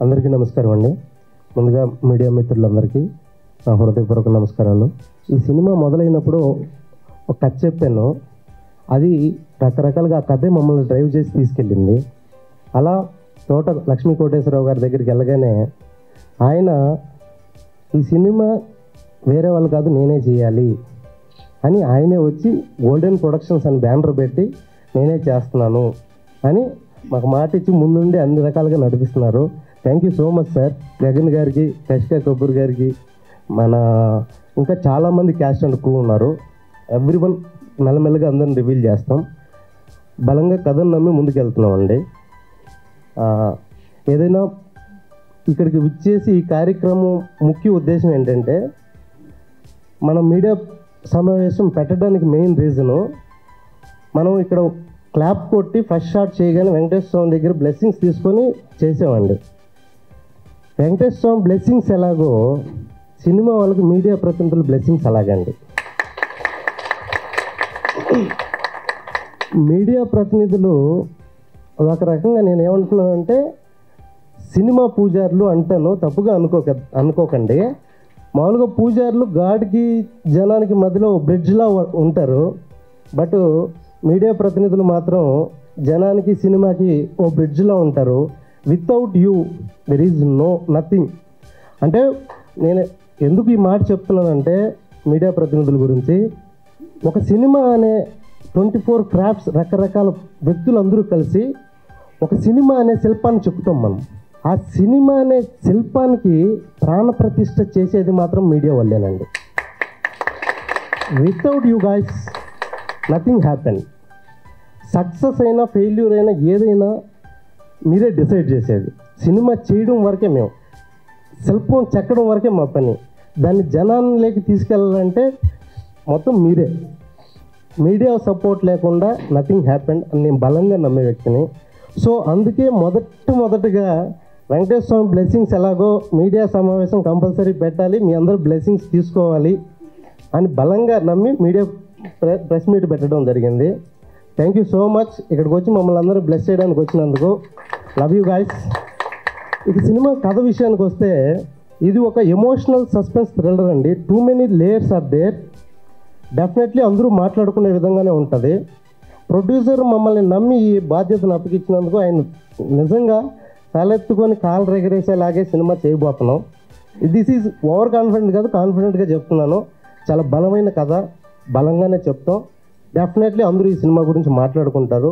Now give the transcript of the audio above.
అందరికీ నమస్కారం అండి. ముందుగా మీడియా మిత్రులందరికీ నా హృదయపూర్వక నమస్కారాలు. ఈ సినిమా మొదలైనప్పుడు ఒక కథ చెప్పాను. అది రకరకాలుగా ఆ కథే మమ్మల్ని డ్రైవ్ చేసి తీసుకెళ్ళింది. అలా తోట లక్ష్మీ కోటేశ్వరరావు గారి దగ్గరికి వెళ్ళగానే ఆయన ఈ సినిమా వేరే వాళ్ళు కాదు నేనే చేయాలి అని ఆయనే వచ్చి గోల్డెన్ ప్రొడక్షన్స్ అని బ్యానర్ పెట్టి నేనే చేస్తున్నాను అని మాకు మాట ఇచ్చి ముందుండి అన్ని రకాలుగా నడిపిస్తున్నారు. Thank you so much sir. Gagan గారికి, కష్కా కపూర్ గారికి, మన ఇంకా చాలామంది క్యాస్ట్ అండ్ క్రూ ఉన్నారు. ఎవ్రీవన్ మెల్లమెల్లగా అందరిని రివీల్ చేస్తాం. బలంగా కథను నమ్మి ముందుకు వెళ్తున్నామండి. ఏదైనా ఇక్కడికి విచ్చేసి ఈ కార్యక్రమం ముఖ్య ఉద్దేశం ఏంటంటే, మనం మీడియా సమావేశం పెట్టడానికి మెయిన్ రీజను, మనం ఇక్కడ క్లాప్ కొట్టి ఫస్ట్ షాట్ చేయగానే వెంకటేశ్వర స్వామి దగ్గర బ్లెస్సింగ్స్ తీసుకొని చేసామండి. వెంకటేశ్వర స్వామి బ్లెస్సింగ్స్ ఎలాగో సినిమా వాళ్ళకి మీడియా ప్రతినిధులు బ్లెస్సింగ్స్ అలాగండి. మీడియా ప్రతినిధులు ఒక రకంగా నేను ఏమంటున్నానంటే, సినిమా పూజారులు అంటాను, తప్పుగా అనుకోకండి. మామూలుగా పూజారులు గాడికి జనానికి మధ్యలో బ్రిడ్జ్లా ఉంటారు. బట్ మీడియా ప్రతినిధులు మాత్రం జనానికి సినిమాకి ఓ బ్రిడ్జ్లో ఉంటారు. Without you there is nothing. అంటే నేను ఎందుకు ఈ మాట చెప్తున్నానంటే, మీడియా ప్రతినిధుల గురించి, ఒక సినిమా అనే 24 క్రాఫ్ట్స్ రకరకాల వ్యక్తులందరూ కలిసి ఒక సినిమా అనే శిల్పాన్ని చెక్కుతాం మనం. ఆ సినిమా అనే శిల్పానికి ప్రాణప్రతిష్ఠ చేసేది మాత్రం మీడియా వల్లేనండి. Without you guys nothing happen. Success అయినా ఫెయిల్యూర్ అయినా ఏదైనా మీరే డిసైడ్ చేసేది. సినిమా చేయడం వరకే మేము, శిల్పం చెక్కడం వరకే మా పని. దాన్ని జనాల్లోకి తీసుకెళ్ళాలంటే మొత్తం మీరే. మీడియా సపోర్ట్ లేకుండా నథింగ్ హ్యాపెన్ అని నేను బలంగా నమ్మే వ్యక్తిని. సో అందుకే మొదటగా వెంకటేశ్వర స్వామి బ్లెస్సింగ్స్ ఎలాగో మీడియా సమావేశం కంపల్సరీ పెట్టాలి, మీ అందరూ బ్లెస్సింగ్స్ తీసుకోవాలి అని బలంగా నమ్మి మీడియా ప్రెస్ మీట్ పెట్టడం జరిగింది. Thank you so much. ఇక్కడికి వచ్చి మమ్మల్ని అందరూ బ్లెస్ చేయడానికి వచ్చినందుకు లవ్ యూ గైస్. ఇక సినిమా కథ విషయానికి వస్తే, ఇది ఒక ఎమోషనల్ సస్పెన్స్ థ్రిల్లర్ అండి. Too many layers are there. Definitely అందరూ మాట్లాడుకునే విధంగానే ఉంటుంది. ప్రొడ్యూసర్ మమ్మల్ని నమ్మి ఈ బాధ్యతను అప్పగించినందుకు ఆయన నిజంగా తలెత్తుకొని కాలు రెగరేసేలాగే సినిమా చేయబోతున్నాం. దిస్ ఈజ్ ఓవర్ కాన్ఫిడెంట్ కాదు, కాన్ఫిడెంట్గా చెప్తున్నాను. చాలా బలమైన కథ, బలంగానే చెప్తాం. డెఫినెట్లీ అందరూ ఈ సినిమా గురించి మాట్లాడుకుంటారు.